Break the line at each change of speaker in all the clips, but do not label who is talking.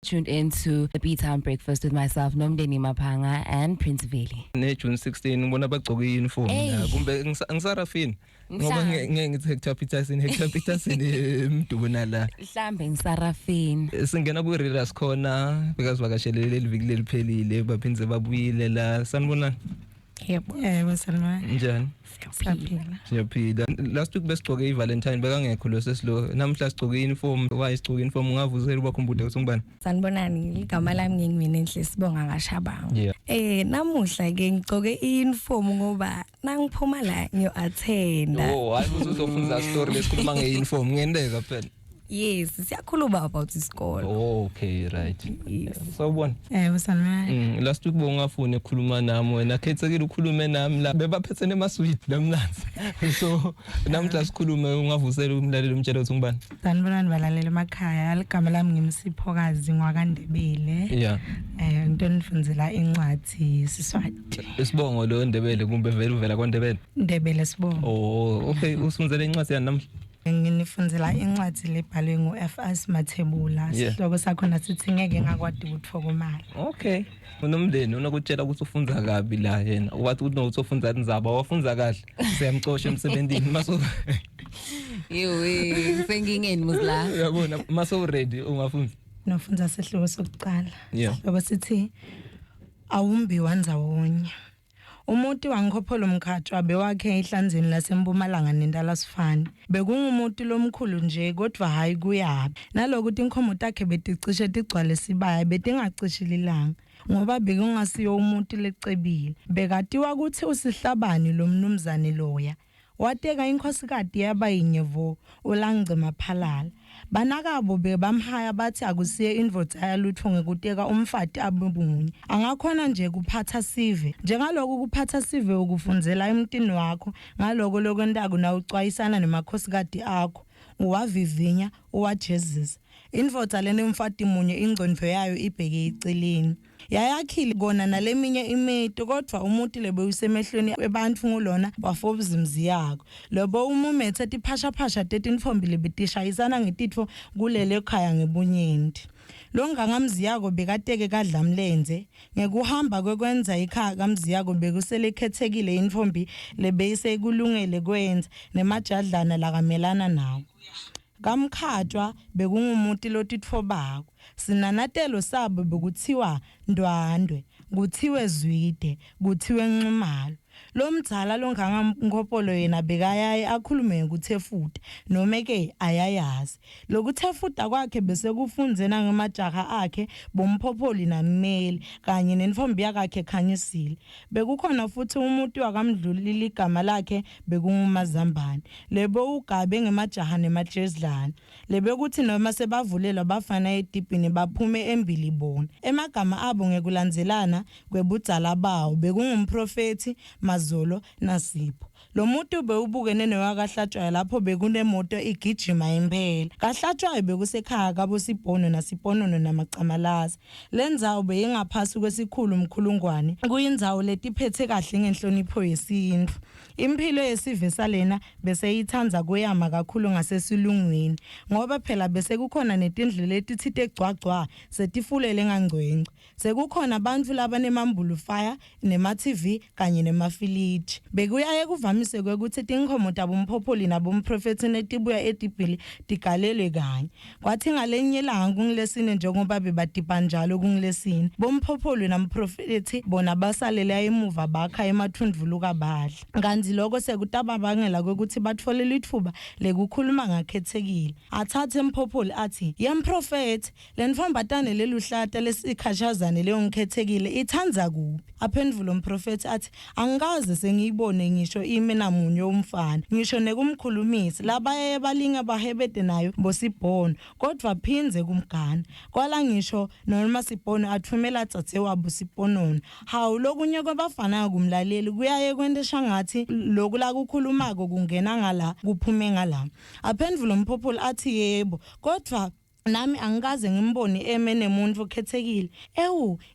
Tuned into the B-Town Breakfast with myself, Nomdeni Mapanga and Prince Veli.
June 16 ngibona bagcoke uniform la kumbe ngisarafini ngoba ngeke ngithi Hector Peterson emduna la
mhlambe ngisarafini
singena ku Readers Corner because vakashele leli viki leliphelile baphinze babuyile la sanibona.
Yebo Salma.
Njani? Siyaphila. Last week besigcoke iValentine bekangekho lo sesilo. Namhla sigcoke uniform, sigcoke uniform ngavuzela ubakhumbule ukuthi ngibani.
Sanibonani igama lami ngingimina enhle sibonga kaShabanga. Namuhla ke ngigcoke iuniform ngoba nangiphuma la ngiyo-attenda.
Oh, hayi uzofunda story lesikhuluma ngeuniform ngendeka phela.
Yes, siyakhuluma about isikole.
Oh, okay, right.
Yes.
Sawubona.
Salma.
Last week bongafuna ukukhuluma nami wena khethekile ukhulume nami la bebaphethe nemasweet lamnanzi. So namhla sikhulume ungavusela umlaleli umtshela ukuthi ngibani.
Sanibonani balaleli emakhaya, igama lami ngimsiphokazi ngwakandebele.
Yeah.
Into enifundzela incwadi Siswati.
Isibongo lo Ndebele kumbe vele uvela kwaNdebele?
Ndebele sibongo.
Oh, okay, usifundzele incwadi yani namhla.
Nginifundzela incwadi lebhalwe nguFS Mathebula. Sihloko sakhona sithi ngeke ngakwadi ukuthokomala.
Okay. Unomndeni unakutshela ukuthi ufunda kabi la yena. Wathi ukuthi ufunda nzaba wafunza kahle. Siyamcosha emsebenzini maso.
Yewe, sengingeni musla.
Yabona maso ready ungafunda.
Nofunza sihloko sokuqala.
Sihloko
sithi awumbi wandzawonye. Umuntu wangikhopholo umkhathi abewakhe ehlanzeni lasempumalanga nendala sifani. Bekungumuntu lomkhulu nje kodwa hayi kuyabi. Nalokuthi inkhomo takhe beticishe tigcwale sibaya betingacishile ilanga. Ngoba bekungasiyo umuntu lecebile. Bekatiwa ukuthi usihlabani lo mnumzane loya. Wateka inkosikati yaba yinyevo ulangcema phalala. Banakabo bebamhaya bathi akusiye indvodza yalutho ngekuteka umfati abubunye. Angakhona nje kuphatha sive. Njengaloko kuphatha sive ukufundzela emntini wakho, ngaloko lokwentako na ucwayisana nemakhosikati akho. Uwavivinya, uwajezisa. Indvodza lenemfati munye ingcondvo yayo ibheke eceleni. Yayakhile kona naleminye imito kodwa umuntu lebe usemehlweni ebantfu ngolona wafobuzimzi yakho. Lobo umumethe tiphasha tetintfombi lebetishayisana ngetitfo kulele ekhaya ngebunyenti. Longangamzi yako bekateke kadlamlenze ngekuhamba kwekwenza ikhaya kamzi yako bekusele khethekile intfombi lebeyise kulungele kwenza nemajadlana lakamelana nawo. Kamkhatshwa bekungumuntu lotitfobako. Sinanatelo sabo bekuthiwa Ndwandwe, kuthiwe Zwide, kuthiwe Nxumalo. Lo mdzala longangamkhopholo yena bekayaye akhulume ngekuthefuta noma ke ayayazi. Lokuthefuta kwakhe bese kufundzena ngemajaha akhe bomphopholi nammeli kanye nenfombi yakhe Khanyisile. Bekukhona futhi umuntu wakamdlulile igama lakhe bekungumazambane. Lebo ugabe ngemajaha nemajezlana. Lebekuthi noma sebavulela bafana edipini baphume embili bona. Emagama abo ngekulandzelana kwebudzala bawo bekungumprofeti Mazolo naSipho. Lo muntu bewubukene newakahlatshwayo lapho bekunemoto igijima impela. Kahlatshwayo bekusekhaya kabo Sibhono naSiponono namacamalazi. Lendzawo beyingaphasi kwesikhulu umkhulungwane. Kuyindzawo letiphethe kahle ngenhlonipho yesintfu. Impilo yesive salena bese yithandza kuyama kakhulu ngasesilungwini. Ngoba phela bese kukhona netindlela letithite gcwagcwa setifulele ngangcwengce. Sekukhona abantu labanemambulu fire nema-TV kanye nemafiliji. Bekuyaye kuvamise kwekuthi tinkhomo tabomphopoli nabomprofethi netibuya edibhili tigalelwe kanye. Kwathi ngalenye ilanga kungilesine njengoba bebadipa njalo kungilesine. Bomphopoli namprofethi bona basalela emuva bakha emathundvulu kabadla. Kanti lokho sekutababangela kwekuthi batfolele ithuba lekukhuluma ngakhethekile. Athathe emphopholi athi, "Yemprofethi, lenfombatane leluhlata lesikhashazane leyo ngikhethekile ithanza kuphi?" Aphendvula umprofethi athi, "Angikaze sengiyibone ngisho ime namunye umfana. Ngisho nekumkhulumisi labaye balinga bahebede nayo boSibhono, kodwa phinze kumgana. Kwala ngisho noma Sibhono athumela tsatse wabo Siponona. Hawu lokunye kwabafana kumlaleli kuyaye kwentesha ngathi lokhu la kukhulumako kungena ngala kuphume ngala." Aphendvula umphopholi athi, "Yebo, kodwa nami angikaze ngimboni emene umuntu okhethekile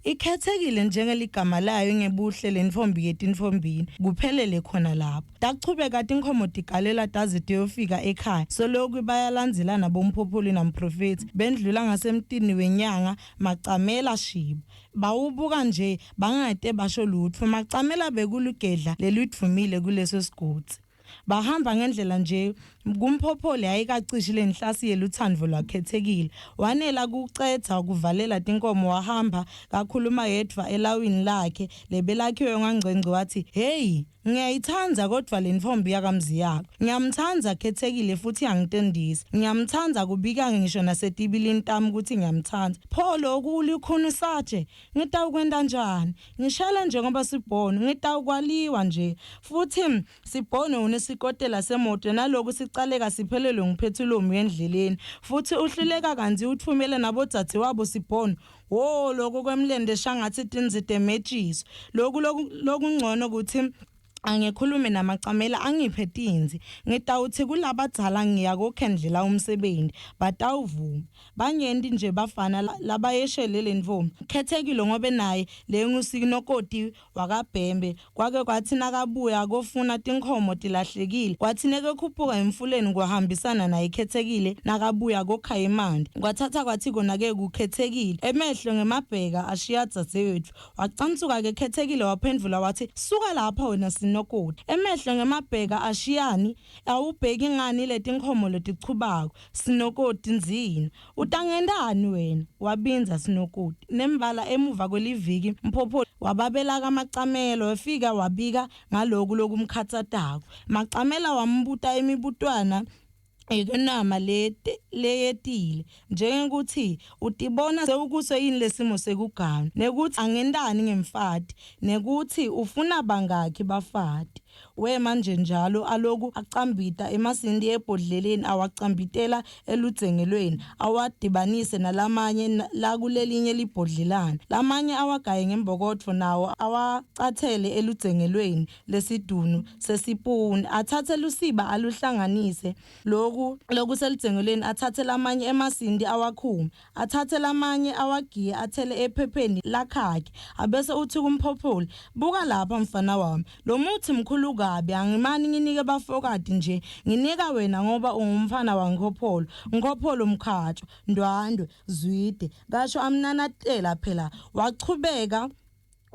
ikhethekile njengeligama layo ngebuhle lentombi yetintombini kuphelele khona lapho dachubeka tinkomo digalela daze deyofika ekhaya soloku bayalanzelana bomphopholi namprofeti bendlula ngasemtini wenyanga macamela shiba bawubuka nje bangade basho lutho macamela bekulugedla leludvumile kuleso sigodi bahamba ngendlela nje kumphopholi ayikacishile inhlasi yeluthando lwakhethekile wanela kucetha ukuvalela tinkomo wahamba kakhuluma yedwa elawini lakhe lebelakhiwe ngangcengce wathi hey ngiyayithanza kodwa lentombi yakamzi yakho ngiyamthanza khethekile futhi angitendisi ngiyamthanza kubika ngisho nasetibilini tami ukuthi ngiyamthanza pho lokhu ulikhuni saje ngitawukwenda njani ngishela njengoba sibhono ngitawukwaliwa nje futhi sibhono unesikotela semoto naloku sicaleka siphelelwe ngiphethulomu endleleni futhi uhluleka kanzi uthumele nabodzadze wabo sibhono lokho kwemlende shangathi tinzite metshiso lokhu ngcono ukuthi angikhulume namacamela angiphe tinzi ngitawuthi kulabadzala ngiyakokhendlela umsebenzi batawuvuma banyenti nje bafana labayeshelele ndvomi khethekile ngobe naye lengusikinokoti wakabhembe kwake kwathi nakabuya kofuna tinkomo tilahlekile kwathi neke khuphuka emfuleni kwahambisana naye khethekile nakabuya kokhayimandi kwathatha kwathi konake kukhethekile emehlo ngemabheka ashiya dzadzewethu wacamtsuka ke khethekile waphendvula wathi suka lapha wena sinokoti emehlo ngemabheka ashiyani awubheki ngani letinkomo letichubako sinokoti nzini utangendani wena wabinza sinokoti nembala emuva kweliviki mphopholi wababela kamacamelo efika wabika ngaloku lokumkhathatako macamela wambuta emibutwana ekenama leyetile njengekuthi utibona sewukuswe yini lesimo sekugana nekuthi angendani ngemfati nekuthi ufuna bangakhi bafati we manje njalo aloku acambita emasindi ebhodleleni awacambitela eludzengelweni awadibanise nalamanye la kulelinye libhodlelana lamanye awagaye ngembokotho nawo awacathele eludzengelweni lesidunu sesipuni athathe lusiba aluhlanganise lokhu seludzengelweni athathe lamanye emasindi awakhuma athathe lamanye awagiye athele ephepheni lakhakhe abese uthi kumphopholi buka lapha mfana wami lo muthi mkhulu kabi angimani nginike bafokadi nje nginika wena ngoba ungumfana wangopholo mkhatsho ndwandwe zwide kasho amnanatela phela wachubeka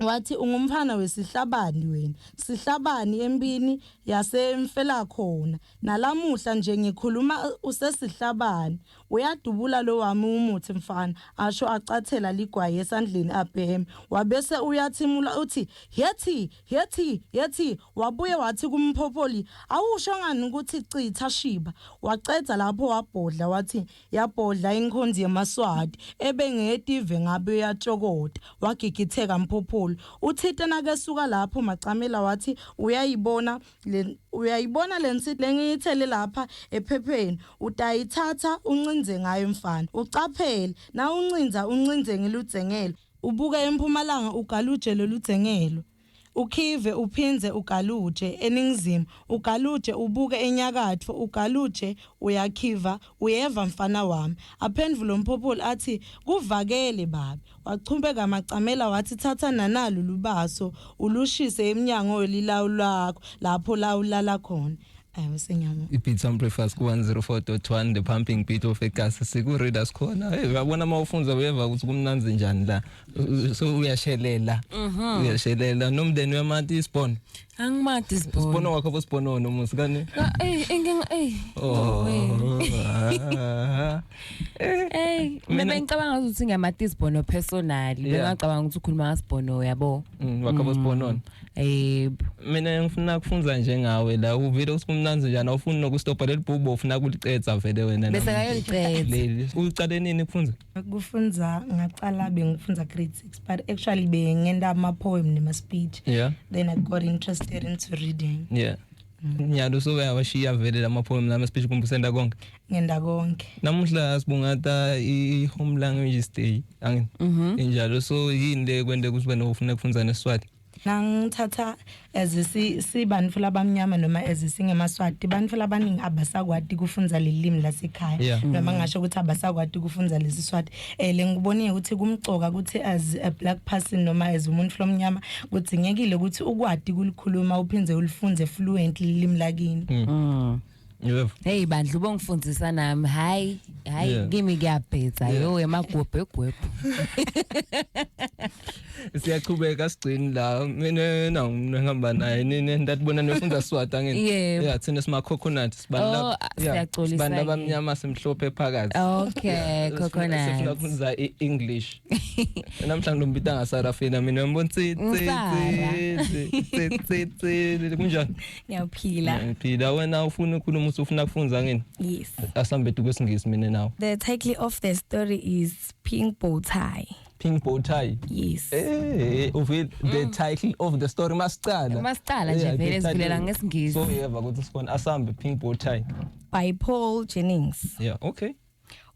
wathi ungumfana wesihlabani wena sihlabani empini yasemfela khona nalamuhla nje ngikhuluma usesihlabani uyadubula lo wami umuthi mfana asho acathela ligwaye esandleni abheme wabese uyathimula uthi yethi wabuye wathi kumphopholi awusho ngani ukuthi citha shiba wacedza lapho wabhodla wathi yabhodla inkhonzi yemaswati ebengetive ngabe uyatshokota wagigitheka mphopholi uthite nakesuka lapho macamela wathi uyayibona lensithi lengiyithele lapha ephepheni utayithatha uncinze ngayo mfana ucaphele na uncinze ngeludzengelo ubuke empumalanga ugaluje loludzengelo ukhive uphinze ugaluje eningizimu ugaluje ubuke enyakatho ugaluje uyakhiva uyeva mfana wami aphendvula umphopholi athi kuvakele babi wachumbeka macamela wathi thatha nanalo lubaso ulushise eminyango welilawu lakho lapho lawulala khona
Beats and Breakfast ku104.1 the pumping beat of eGhasa siku-readers khona uyabona mawufunza uyeva ukuthi kumnanzi njani la so uyashelela nomndeni wemati isibhono
angimati
isibhono wakho bosibhono nomusi kani
mina ngicabanga ukuthi ngiyamati isibhono personally ngicabanga ukuthi ukhuluma ngasibhono yabo
wakho bosibhono mina ngifuna ukufunza njengawe la uvile usikumnanzi njani awufuni nokustopa lelibhubo ufuna kulicetha vele wena
bese ngayolicetha
ucale nini
kufunza ngaqala bengifunza grade 6 but actually bengenda ama poem nema speech then I got interested into reading
nyalo so uyawashiya vele lama poem nama speech kumbusenda konke
ngenda konke
namuhla sibungata I home language day angini njalo so yini le kwende ukuthi wena ufuna ukufunza neSwati
Nangithatha sibantu labamnyama noma ezisingemaswati bantu labaningi abasakwati kufunza lelimi lasekhaya noma ngasho ukuthi abasakwati kufunza lesiswati lengibonile ukuthi kumcoka ukuthi as a black person noma as umuntu flomnyama kudzingekile ukuthi ukwati ukulikhuluma uphindze ulifunze fluently lelimi lakini.
Yebo.
Hey bandla ubongifundisa nami hayi kimi kuyabhetha yo emagwebhe.
Siyaqhubeka sigcina la mina ngihamba naye nini ndatibona nifunda Swati angeni. Yeah thina sima coconut sibanda
siyaxolisa.
Sibanda abamnyama simhlophe phakathi.
Okay coconut.
Sifuna ukufunda English. Namhlanje lombita ngaSarafina mina ngibonitsi kunjani?
Ngiyaphila.
Ngiyaphila wena ufuna ukukhuluma ukuthi ufuna kufunza ngini?
Yes.
Asambe kwesingisi mina nawo.
The title of the story is Pink Bow Tie.
Pink Bow Tie.
Yes.
The title of the story
Masicala nje vele sivulela ngesingisi.
So yeva ukuthi sikhona asambe Pink Bow Tie
By Paul Jennings.
Yeah, okay.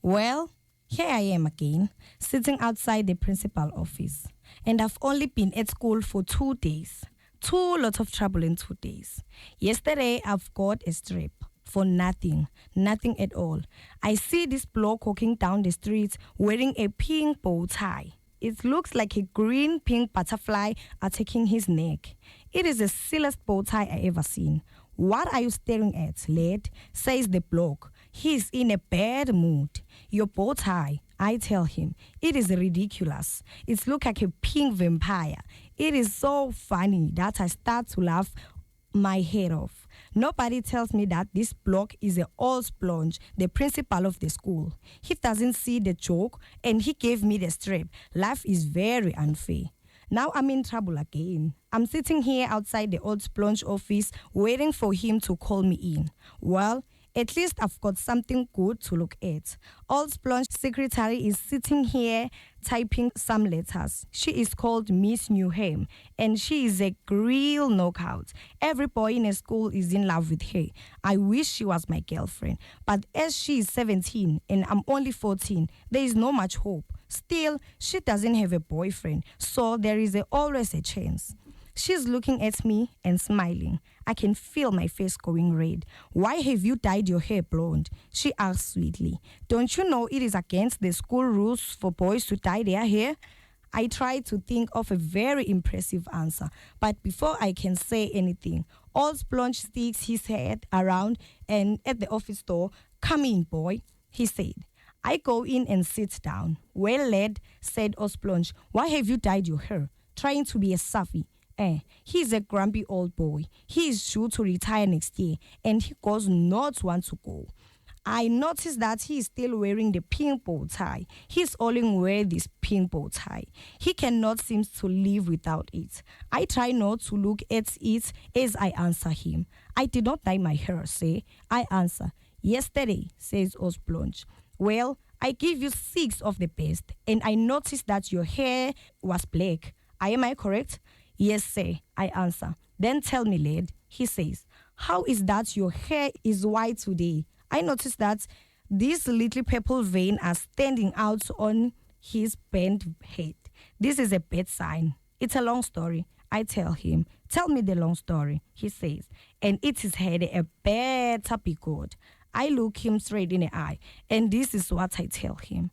Well, here I am again, sitting outside the principal office. And I've only been at school for 2 days. Lots of trouble in 2 days. Yesterday, I've got a strip for nothing at all. I see this bloke walking down the street wearing a pink bow tie. It looks like a green pink butterfly attacking his neck. It is the silliest bow tie I ever seen. What are you staring at, lad? Says the bloke. He's in a bad mood. Your bow tie, I tell him. It is ridiculous. It looks like a pink vampire. It is so funny that I start to laugh my head off. Nobody tells me that this bloke is a old splunge, the principal of the school. He doesn't see the joke and he gave me the strip. Life is very unfair. Now I'm in trouble again. I'm sitting here outside the old splunge office waiting for him to call me in. Well, at least I've got something good to look at. Old Splunge secretary is sitting here typing some letters. She is called Miss Newham, and she is a real knockout. Every boy in a school is in love with her. I wish she was my girlfriend. But as she is 17 and I'm only 14, there is no much hope. Still, she doesn't have a boyfriend, so there is always a chance. She's looking at me and smiling. I can feel my face going red. Why have you dyed your hair blonde? She asked sweetly. Don't you know it is against the school rules for boys to dye their hair? I tried to think of a very impressive answer, but before I can say anything, Old Splunge sticks his head around and at the office door. Come in, boy, he said. I go in and sit down. Well, lad, said Old Splunge, why have you dyed your hair? Trying to be a savvy. He's a grumpy old boy. He is due to retire next year, and he does not want to go. I noticed that he is still wearing the pink bow tie. He's only wearing this pink bow tie. He cannot seem to live without it. I try not to look at it as I answer him. I did not dye my hair, say. I answer. Yesterday, says Old Splunge. Well, I give you 6 of the best, and I noticed that your hair was black. Am I correct? Yes, sir, I answer. Then tell me, lad, he says, how is that your hair is white today? I noticed that these little purple veins are standing out on his bent head. This is a bad sign. It's a long story. I tell him, tell me the long story, he says, and it is had a better be good. I look him straight in the eye, and this is what I tell him.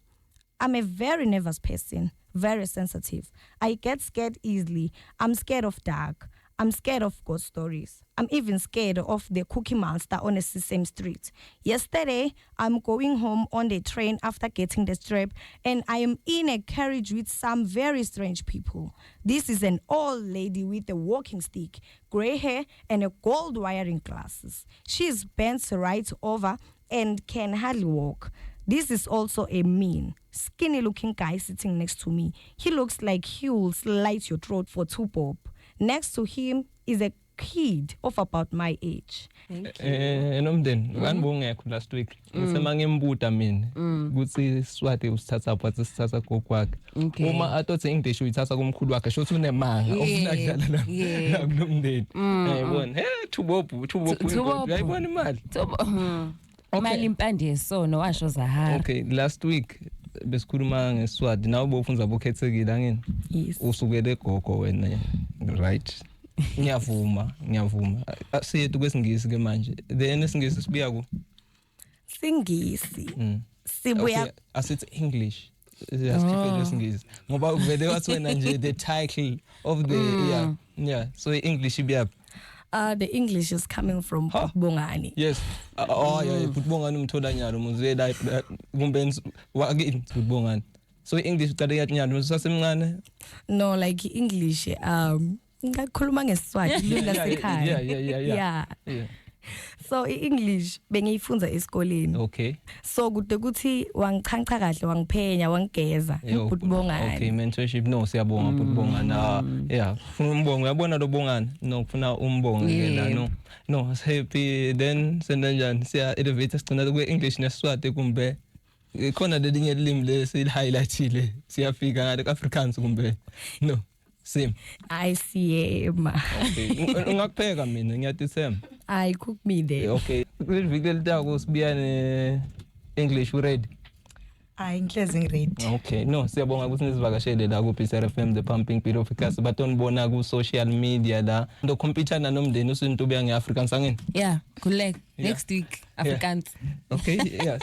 I'm a very nervous person, very sensitive. I get scared easily. I'm scared of dark. I'm scared of ghost stories. I'm even scared of the Cookie Monster on a Sesame Street. Yesterday, I'm going home on the train after getting the strap, and I am in a carriage with some very strange people. This is an old lady with a walking stick, gray hair, and a gold wiring glasses. She is bent right over and can hardly walk. This is also a mean, skinny-looking guy sitting next to me. He looks like he will slit your throat for 2 bob. Next to him is a kid of about my age.
Nomndeni nganibongekho last week ngisemangimbuta mina ukuthi Swati usithatha phansi sithatha gokwakhe uma atothe English uyithatha kumkhulu wakhe shothi unemanga ofuna kudlala la nomndeni yayibona thubobu yayibona imali
imali impande yesono washo Zahara.
Okay, last week besikhuluma ngeSwati nawe bofunza bokhethekile angeni
Yes.
usukele gogo wena Right. Ngiyavuma. Asiyethu kwesingisi ke manje. Then isingisi sibuya ku
Singisi. Sibuya
okay, asithi English. Siyasikhipha isingisi. Ngoba vele wathi wena nje the title of the yeah. So English ibuya.
The English is coming from Bongani.
Yes. Yeah, Bongani umthola nyalo muzela kumbe wakini Bongani. So English uqale yathi nyalo usasemncane?
No, like English ngakhuluma ngeSiswati limi lasekhaya. Yeah. So English bengiyifunza esikoleni.
Okay.
So kude kuthi wangichancha kahle wangiphenya wangigeza uBongani.
Okay, mentorship no siyabonga uBongani. Yeah, ufuna umbongo uyabona lo Bongani no ufuna umbongo ngena no happy then sendanjani siya elevate sigcina ku English neSiswati kumbe khona lelinye ilimi lesi highlightile siyafika ngale Afrikaans kumbe no same
ICM.
Okay ungakupheka mina ngiyathemba
I cook me there.
Okay iviki letako sibiya ne English we ready
Ngihlezi ngiready.
Okay no siyabonga ukuthi nisivakashele la ku Peace FM the pumping beat of Africa batonibona ku social media la ndo competana nomndeni usinto ubuya ngeAfrikaans angeni
Yeah, good luck. Next week Afrikaans.
Okay yes